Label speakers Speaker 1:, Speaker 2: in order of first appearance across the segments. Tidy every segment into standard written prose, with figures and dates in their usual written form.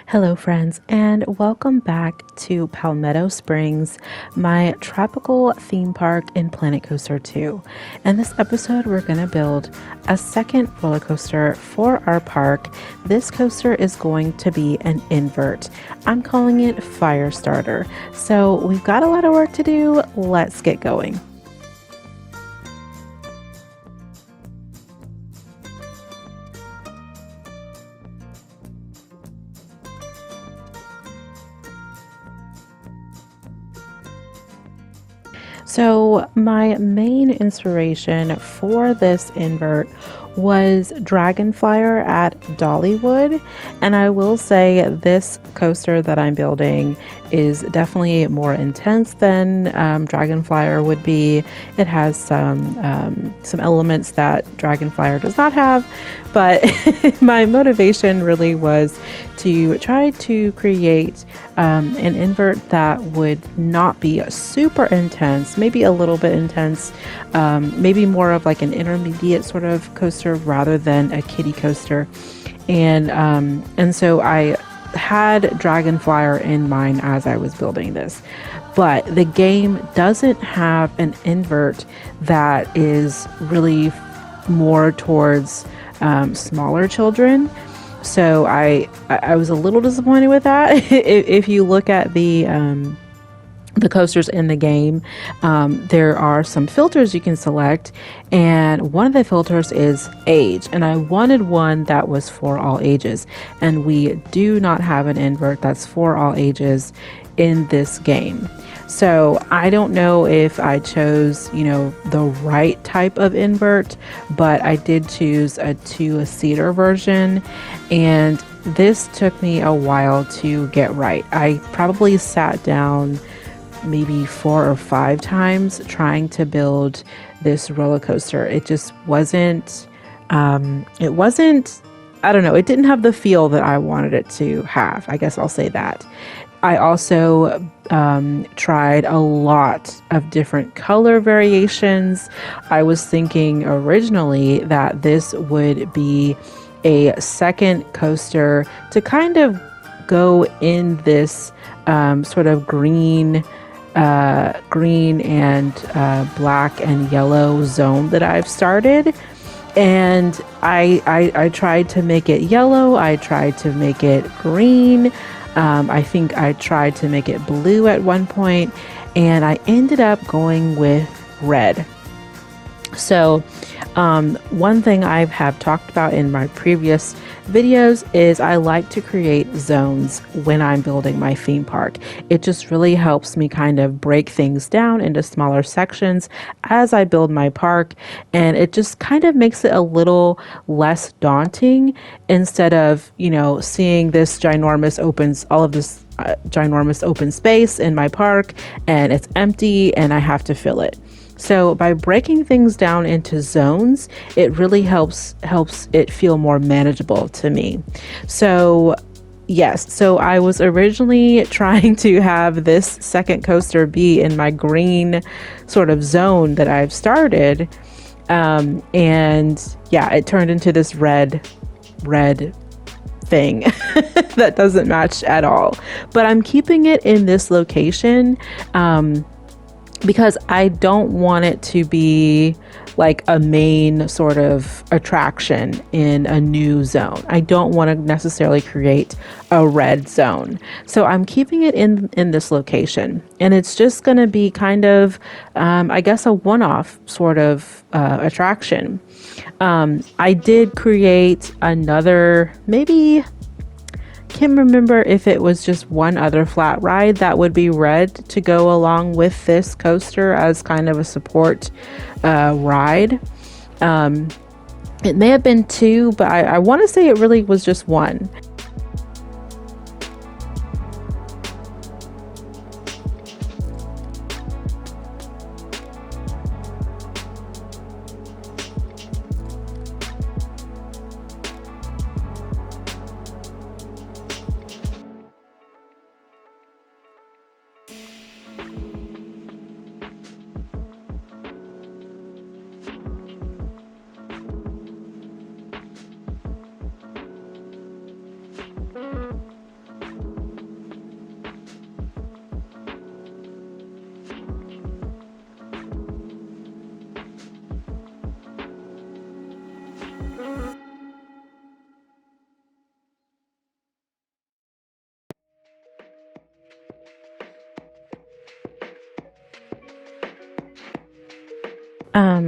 Speaker 1: Hello, friends, and welcome back to Palmetto Springs, my tropical theme park in Planet Coaster 2. In this episode, we're going to build a second roller coaster for our park. This coaster is going to be an invert. I'm calling it Firestarter. So we've got a lot of work to do. Let's get going. So my main inspiration for this invert was Dragonflier at Dollywood, and I will say this coaster that I'm building is definitely more intense than Dragonflier would be. It has some elements that Dragonflier does not have, but my motivation really was to try to create an invert that would not be super intense, maybe a little bit intense, maybe more of like an intermediate sort of coaster rather than a kiddie coaster. And so I had Dragonflier in mind as I was building this. But the game doesn't have an invert that is really more towards smaller children. So I was a little disappointed with that. If you look at the coasters in the game, there are some filters you can select, and one of the filters is age, and I wanted one that was for all ages, and we do not have an invert that's for all ages in this game. So I don't know if I chose, the right type of invert, but I did choose a two-seater version, and this took me a while to get right. I probably sat down maybe 4 or 5 times trying to build this roller coaster. It just wasn't, I don't know, it didn't have the feel that I wanted it to have. I guess I'll say that. I also tried a lot of different color variations. I was thinking originally that this would be a second coaster to kind of go in this sort of green and black and yellow zone that I've started. And I tried to make it yellow. I tried to make it green. I think I tried to make it blue at one point, and I ended up going with red. So one thing I have talked about in my previous videos is I like to create zones when I'm building my theme park. It just really helps me kind of break things down into smaller sections as I build my park, and it just kind of makes it a little less daunting instead of, seeing this ginormous open space in my park and it's empty and I have to fill it. So by breaking things down into zones, it really helps it feel more manageable to me. So yes, so I was originally trying to have this second coaster be in my green sort of zone that I've started. And yeah, it turned into this red thing that doesn't match at all. But I'm keeping it in this location, because I don't want it to be like a main sort of attraction in a new zone. I don't want to necessarily create a red zone. So I'm keeping it in this location, and it's just going to be kind of, I guess, a one-off sort of attraction. I did create another, maybe, can't remember if it was just one other flat ride that would be red to go along with this coaster as kind of a support ride. It may have been 2, but I want to say it really was just one.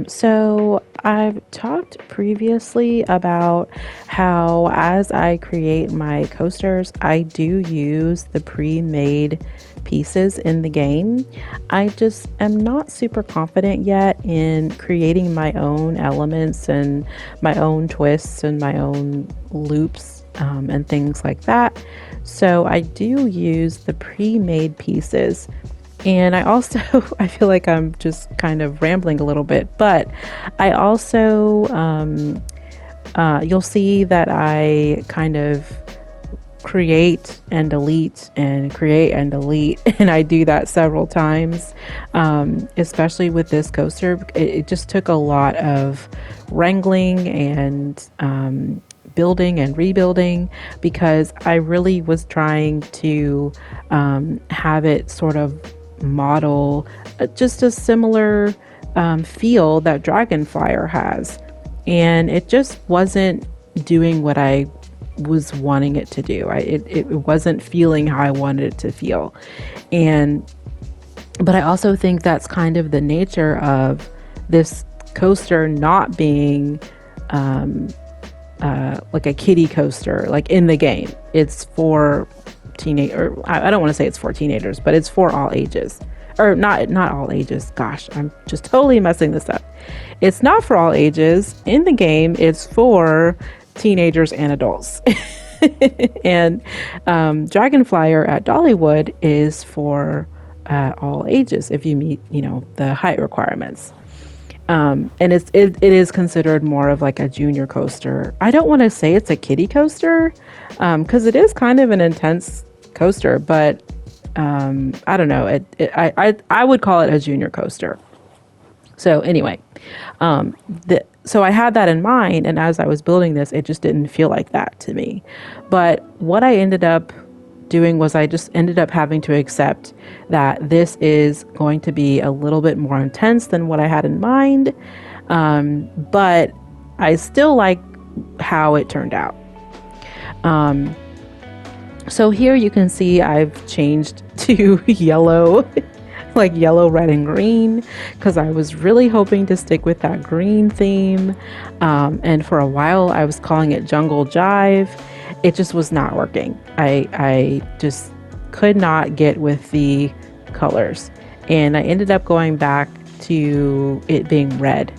Speaker 1: So I've talked previously about how as I create my coasters, I do use the pre-made pieces in the game. I just am not super confident yet in creating my own elements and my own twists and my own loops and things like that. So I do use the pre-made pieces. And I also, I feel like I'm just kind of rambling a little bit, but I also, you'll see that I kind of create and delete and create and delete. And I do that several times, especially with this coaster. It just took a lot of wrangling and building and rebuilding because I really was trying to have it sort of model just a similar feel that Dragonflier has. And it just wasn't doing what I was wanting it to do. It wasn't feeling how I wanted it to feel. But I also think that's kind of the nature of this coaster not being like a kiddie coaster, like in the game. It's for I don't want to say it's for teenagers, but it's for all ages. Or not all ages. Gosh, I'm just totally messing this up. It's not for all ages. In the game, it's for teenagers and adults. And Dragonflier at Dollywood is for all ages if you meet, the height requirements. And it is considered more of like a junior coaster. I don't want to say it's a kiddie coaster because it is kind of an intense coaster, but I don't know. I would call it a junior coaster. So anyway, so I had that in mind, and as I was building this, it just didn't feel like that to me. But what I ended up doing was I just ended up having to accept that this is going to be a little bit more intense than what I had in mind. But I still like how it turned out. So here you can see I've changed to yellow, like yellow, red, and green, because I was really hoping to stick with that green theme. And for a while I was calling it Jungle Jive. It just was not working. I just could not get with the colors. And I ended up going back to it being red.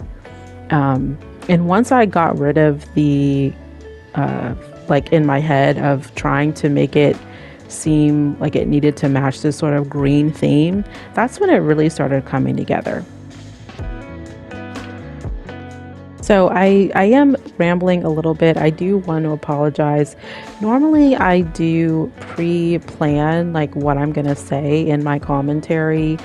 Speaker 1: And once I got rid of the, like in my head of trying to make it seem like it needed to match this sort of green theme, that's when it really started coming together. So I am rambling a little bit. I do want to apologize. Normally I do pre-plan like what I'm going to say in my commentary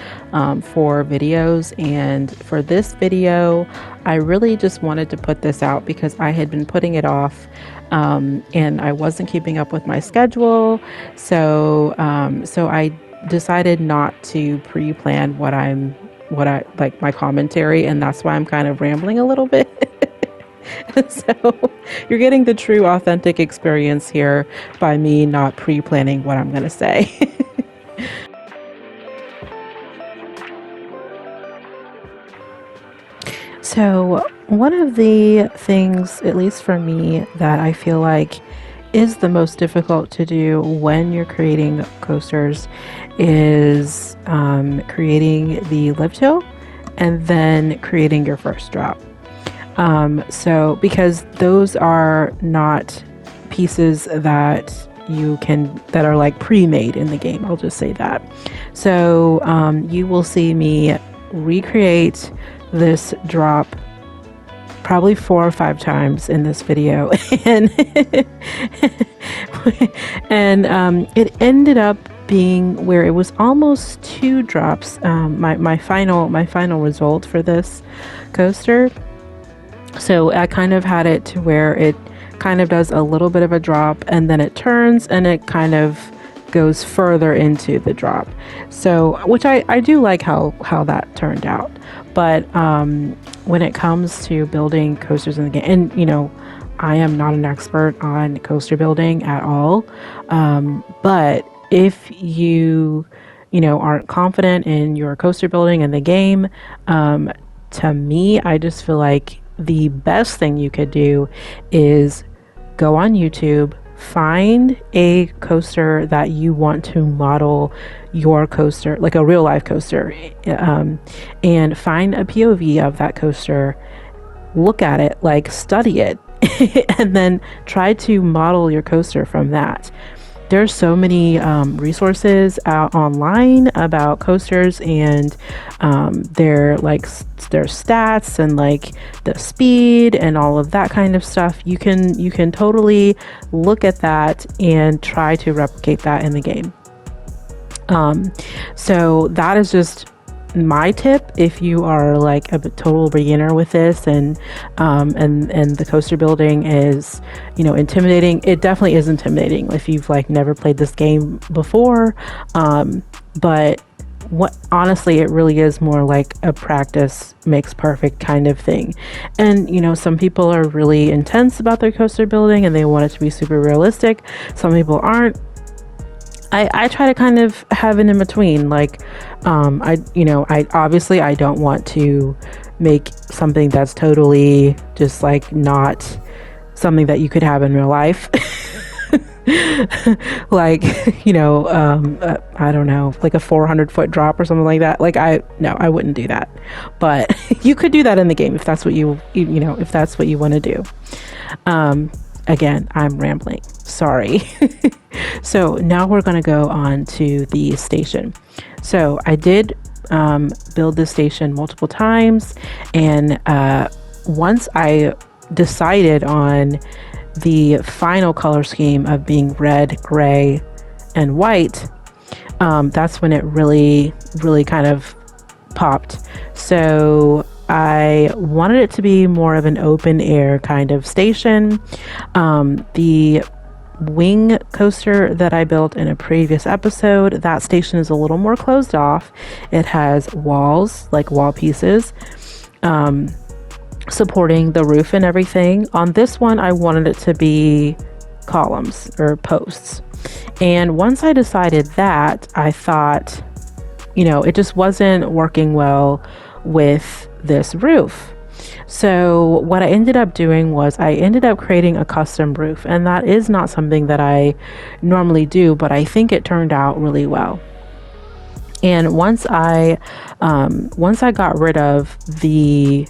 Speaker 1: for videos. And for this video, I really just wanted to put this out because I had been putting it off and I wasn't keeping up with my schedule. So I decided not to pre-plan what I like my commentary, and that's why I'm kind of rambling a little bit. So you're getting the true authentic experience here by me not pre-planning what I'm going to say. So one of the things, at least for me, that I feel like is the most difficult to do when you're creating coasters is creating the lift hill and then creating your first drop. So because those are not pieces that that are like pre-made in the game, I'll just say that. So you will see me recreate this drop probably 4 or 5 times in this video, and it ended up being where it was almost 2 drops. My final result for this coaster. So I kind of had it to where it kind of does a little bit of a drop and then it turns and it kind of goes further into the drop. So, which I do like how that turned out. But when it comes to building coasters in the game, and I am not an expert on coaster building at all. But if you aren't confident in your coaster building in the game, to me, I just feel like the best thing you could do is go on YouTube, find a coaster that you want to model your coaster, like a real life coaster, and find a POV of that coaster, look at it, like study it, and then try to model your coaster from that. There's so many resources out online about coasters and their stats and like the speed and all of that kind of stuff. You can totally look at that and try to replicate that in the game. So that is just my tip if you are like a total beginner with this, and the coaster building is, you know, intimidating. It definitely is intimidating if you've like never played this game before, but what honestly it really is more like a practice makes perfect kind of thing. And you know, some people are really intense about their coaster building and they want it to be super realistic. Some people aren't. I try to kind of have an in between. Like, I obviously I don't want to make something that's totally just like not something that you could have in real life. Like, I don't know, like a 400-foot drop or something like that. Like, I wouldn't do that. But you could do that in the game if that's what if that's what you want to do. Again, I'm rambling. Sorry. So now we're going to go on to the station. So I did build this station multiple times. And once I decided on the final color scheme of being red, gray, and white, that's when it really, really kind of popped. So I wanted it to be more of an open air kind of station. The wing coaster that I built in a previous episode, that station is a little more closed off. It has walls, like wall pieces, supporting the roof and everything. On this one, I wanted it to be columns or posts. And once I decided that, I thought, it just wasn't working well with this roof. So what I ended up doing was I ended up creating a custom roof, and that is not something that I normally do, but I think it turned out really well. And once I got rid of the,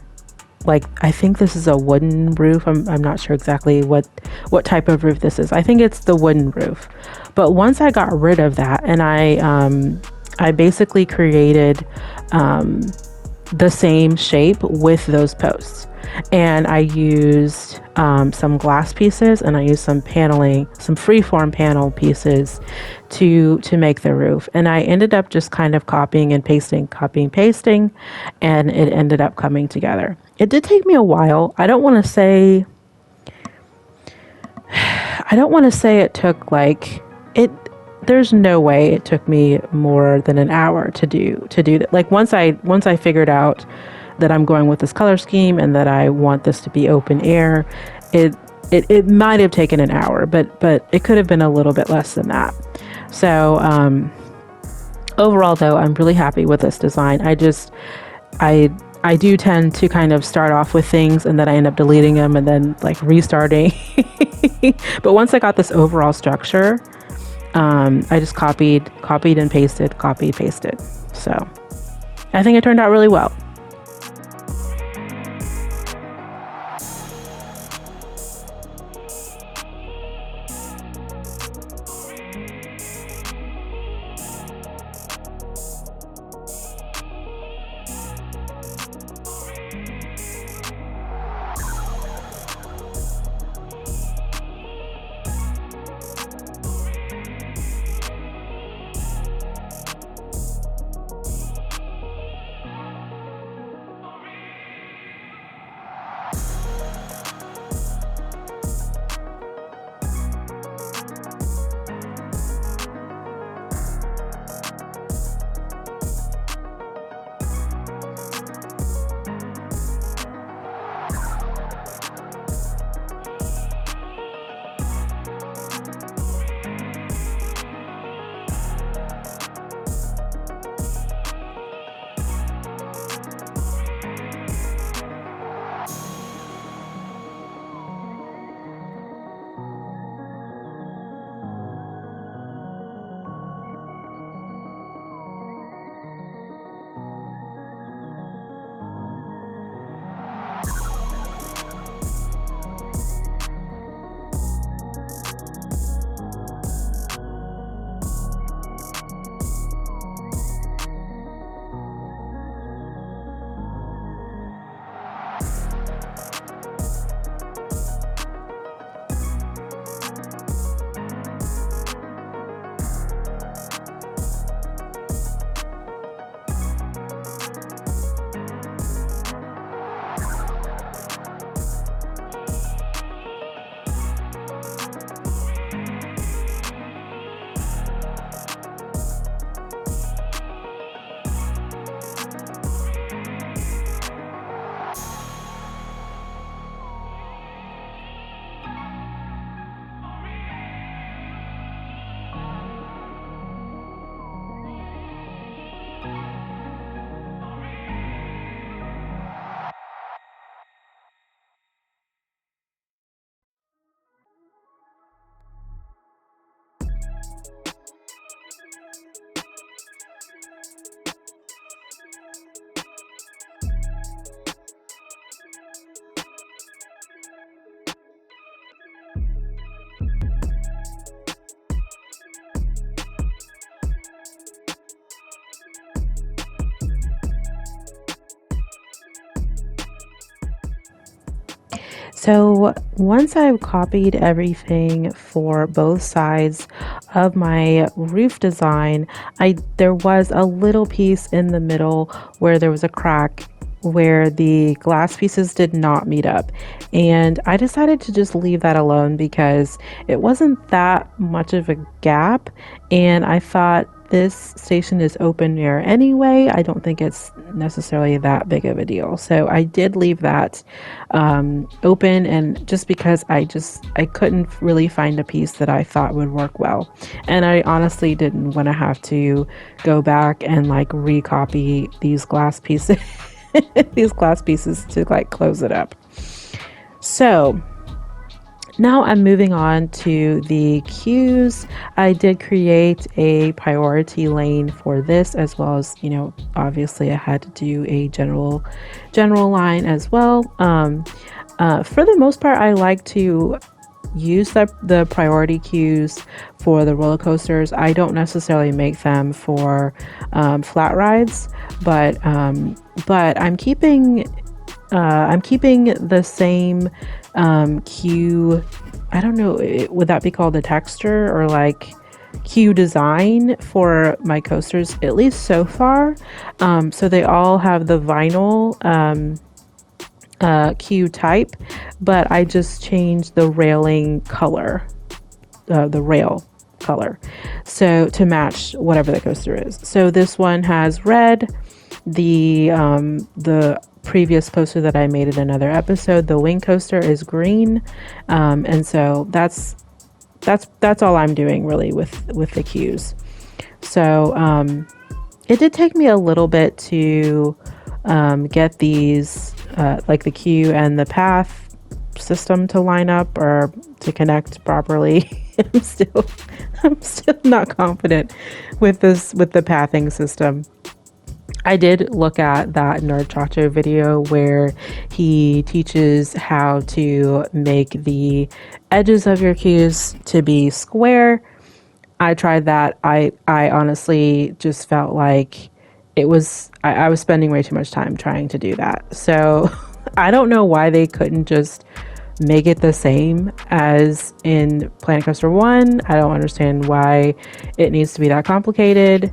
Speaker 1: like, I think this is a wooden roof. I'm not sure exactly what type of roof this is. I think it's the wooden roof. But once I got rid of that, and I basically created the same shape with those posts, and I used some glass pieces, and I used some paneling, some freeform panel pieces to make the roof. And I ended up just kind of copying and pasting, and it ended up coming together. It did take me a while. I don't want to say it took like it. There's no way it took me more than an hour to do that. Like once I figured out that I'm going with this color scheme and that I want this to be open air, it might have taken an hour, but it could have been a little bit less than that. So overall though, I'm really happy with this design. I do tend to kind of start off with things and then I end up deleting them and then like restarting. But once I got this overall structure, I just copied and pasted, pasted. So I think it turned out really well. So once I've copied everything for both sides of my roof design, there was a little piece in the middle where there was a crack where the glass pieces did not meet up. And I decided to just leave that alone because it wasn't that much of a gap. And I thought this station is open air anyway. I don't think it's necessarily that big of a deal. So I did leave that open, and just because I couldn't really find a piece that I thought would work well. And I honestly didn't want to have to go back and like recopy these glass pieces to like close it up. So now I'm moving on to the cues. I did create a priority lane for this, as well as, obviously I had to do a general line as well. For the most part, I like to use the priority cues for the roller coasters. I don't necessarily make them for flat rides, but I'm keeping the same cue. I don't know, would that be called a texture or like cue design for my coasters, at least so far. So they all have the vinyl cue type, but I just changed the railing color, the rail color, so to match whatever the coaster is. So this one has red. The previous coaster that I made in another episode, the wing coaster, is green, and so that's all I'm doing really with the cues. So it did take me a little bit to get these like the cue and the path system to line up or to connect properly. I'm still not confident with the pathing system. I did look at that Nerd Chacho video where he teaches how to make the edges of your cues to be square. I tried that. I honestly just felt like I was spending way too much time trying to do that. So I don't know why they couldn't just make it the same as in Planet Coaster 1. I don't understand why it needs to be that complicated.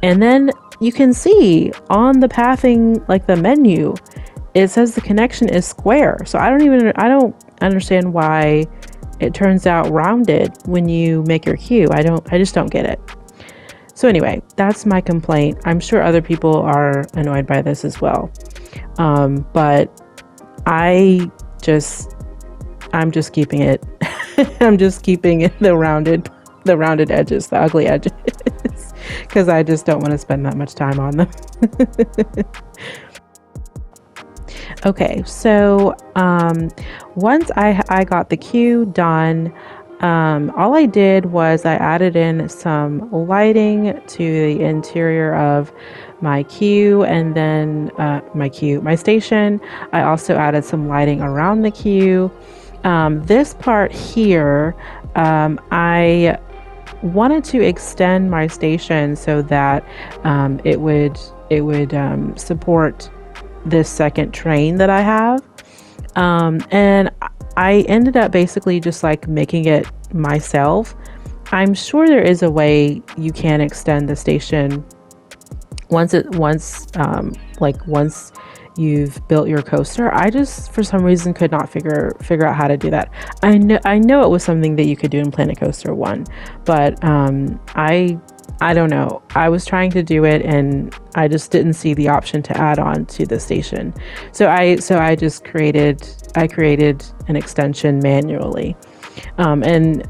Speaker 1: And then you can see on the pathing, like the menu, it says the connection is square. So I don't understand why it turns out rounded when you make your cue. I just don't get it. So anyway, that's my complaint. I'm sure other people are annoyed by this as well. But I'm just keeping it. I'm just keeping it the rounded edges, the ugly edges, because I just don't want to spend that much time on them. Okay, so once I got the cue done, all I did was I added in some lighting to the interior of my cue, and then my station. I also added some lighting around the cue. This part here, I wanted to extend my station so that it would support this second train that I have, and I ended up basically just like making it myself. I'm sure there is a way you can extend the station once you've built your coaster. I just for some reason could not figure out how to do that. I know it was something that you could do in Planet Coaster 1, but I don't know. I was trying to do it and I just didn't see the option to add on to the station. So I just created an extension manually. And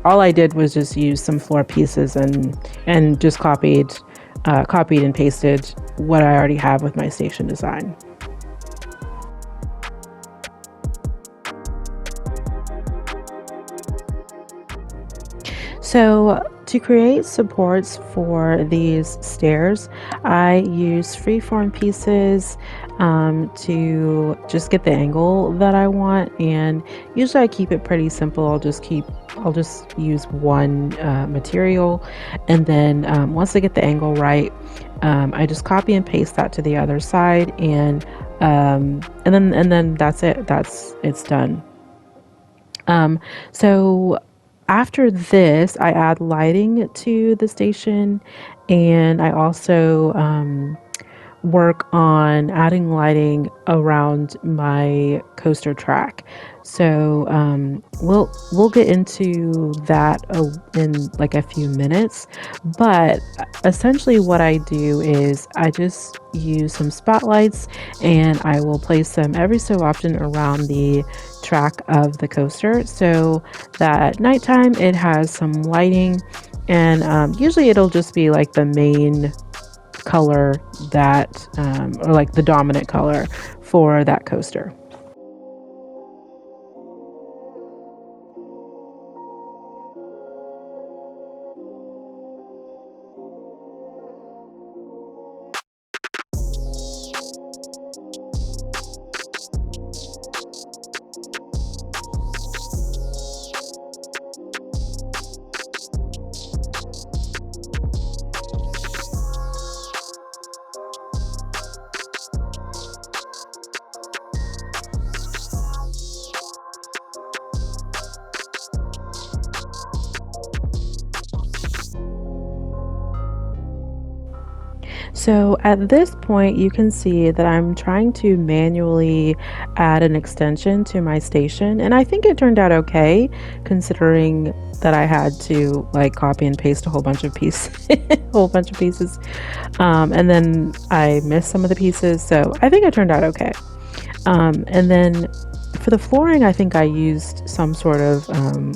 Speaker 1: all I did was just use some floor pieces and just copied and pasted what I already have with my station design. So to create supports for these stairs, I use freeform pieces to just get the angle that I want, and usually I keep it pretty simple. I'll just use one material, and then once I get the angle right, I just copy and paste that to the other side, and And then that's it. It's done. So after this, I add lighting to the station, and I also work on adding lighting around my coaster track. So we'll get into that in like a few minutes. But essentially, what I do is I just use some spotlights, and I will place them every so often around the track of the coaster, so that nighttime it has some lighting, and usually it'll just be like the main color that, or like the dominant color for that coaster. So at this point, you can see that I'm trying to manually add an extension to my station, and I think it turned out okay, considering that I had to like copy and paste a whole bunch of pieces, and then I missed some of the pieces, so I think it turned out okay. And then for the flooring, I think I used some sort of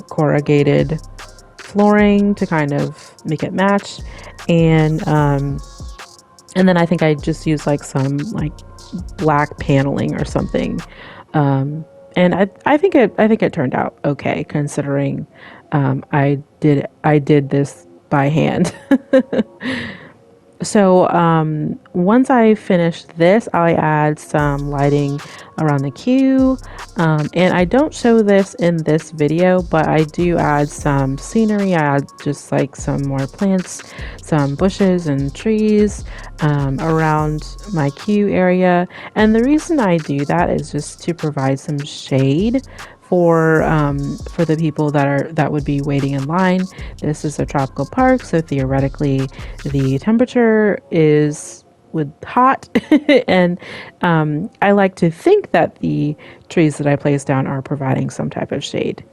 Speaker 1: corrugated flooring to kind of make it match, and and then I think I just used like some like black paneling or something. And I think it turned out okay, considering I did this by hand. So once I finish this, I add some lighting around the queue. And I don't show this in this video, but I do add some scenery. I add just like some more plants, some bushes and trees around my queue area. And the reason I do that is just to provide some shade for the people that would be waiting in line. This is a tropical park, so theoretically the temperature is with hot, and I like to think that the trees that I place down are providing some type of shade.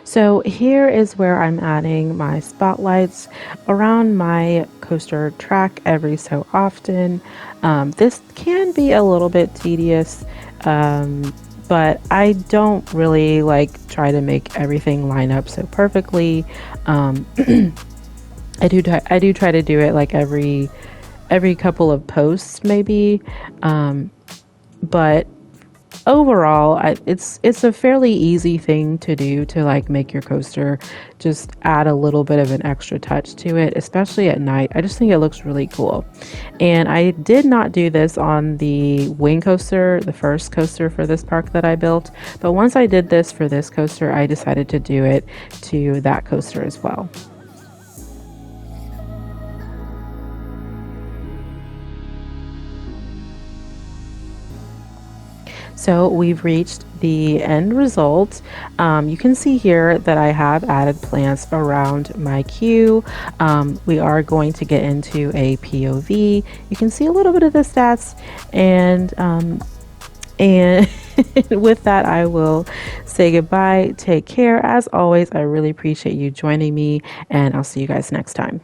Speaker 1: So here is where I'm adding my spotlights around my coaster track every so often. This can be a little bit tedious, but I don't really like try to make everything line up so perfectly. Um, I do try to do it like every couple of posts maybe, but overall it's a fairly easy thing to do to like make your coaster just add a little bit of an extra touch to it, especially at night. I just think it looks really cool. And I did not do this on the wing coaster, the first coaster for this park that I built, but once I did this for this coaster, I decided to do it to that coaster as well. So we've reached the end result. You can see here that I have added plants around my queue. We are going to get into a POV. You can see a little bit of the stats, and with that, I will say goodbye. Take care. As always, I really appreciate you joining me, and I'll see you guys next time.